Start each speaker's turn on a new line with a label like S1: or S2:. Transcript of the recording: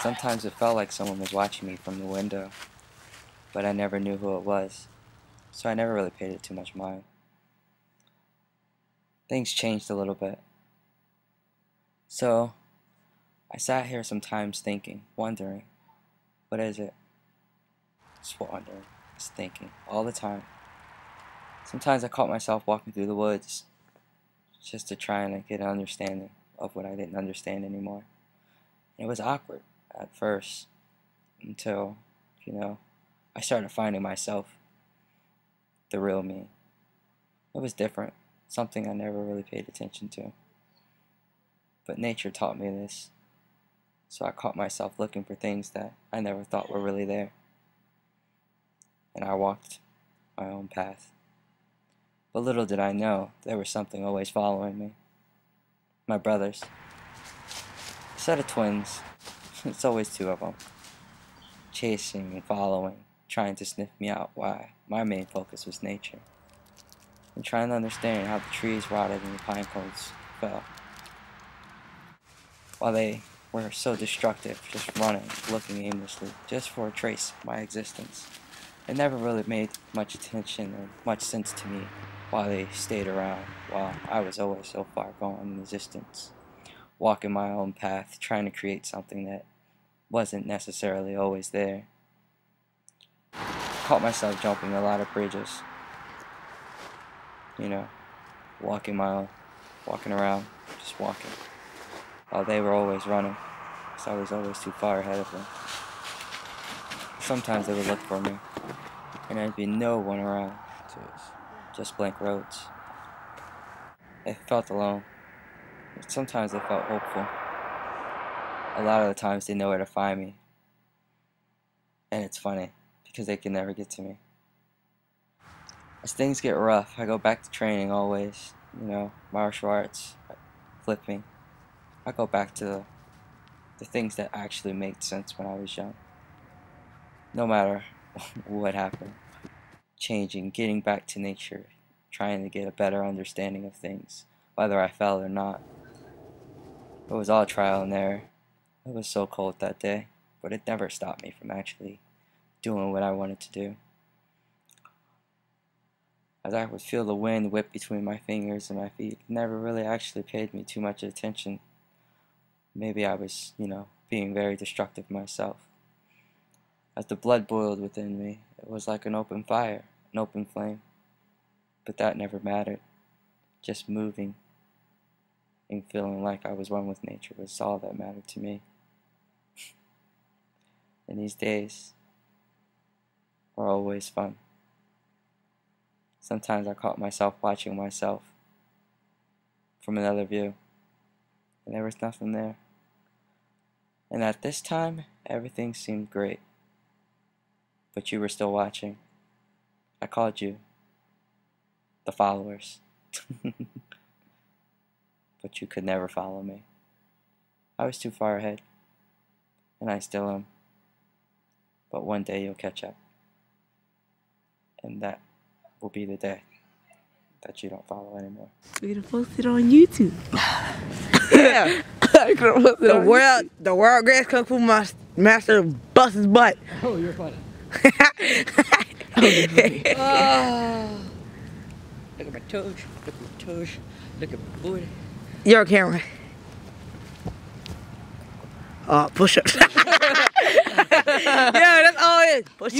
S1: Sometimes it felt like someone was watching me from the window, but I never knew who it was, so I never really paid it too much mind. Things changed a little bit. So, I sat here sometimes thinking, wondering, what is it? Just wondering, just thinking, all the time. Sometimes I caught myself walking through the woods, just to try and get an understanding of what I didn't understand anymore. It was awkward at first, until, I started finding myself, the real me. It was different, something I never really paid attention to. But nature taught me this, so I caught myself looking for things that I never thought were really there. And I walked my own path. But little did I know, there was something always following me. My brothers. A set of twins. It's always two of them. Chasing and following, trying to sniff me out. Why? My main focus was nature. And trying to understand how the trees rotted and the pine cones fell. While they were so destructive, just running, looking aimlessly, just for a trace of my existence. It never really made much attention or much sense to me while they stayed around, while I was always so far gone in the distance, walking my own path, trying to create something that wasn't necessarily always there. Caught myself jumping a lot of bridges, walking around, just walking, while they were always running, so I was always too far ahead of them. Sometimes they would look for me, and there'd be no one around, just blank roads. They felt alone, but sometimes they felt hopeful. A lot of the times they know where to find me, and it's funny, because they can never get to me. As things get rough, I go back to training always, martial arts, flipping. I go back to the things that actually made sense when I was young. No matter what happened. Changing, getting back to nature, trying to get a better understanding of things, whether I fell or not. It was all trial and error. It was so cold that day, but it never stopped me from actually doing what I wanted to do. As I would feel the wind whip between my fingers and my feet, it never really actually paid me too much attention. Maybe I was, being very destructive myself. As the blood boiled within me, it was like an open fire, an open flame. But that never mattered. Just moving and feeling like I was one with nature was all that mattered to me. And these days were always fun. Sometimes I caught myself watching myself from another view, and there was nothing there. And at this time, everything seemed great. But you were still watching. I called you the followers. But you could never follow me. I was too far ahead, and I still am. But one day you'll catch up. And that will be the day that you don't follow anymore.
S2: We're gonna post it on YouTube.
S3: Yeah. The world greatest kung fu master busts his butt.
S4: Oh, you're funny.
S3: Oh.
S4: Look at my toes. Look at my toes. Look at my booty.
S3: Your camera. Push-ups. Yeah, that's all it is. Push-ups.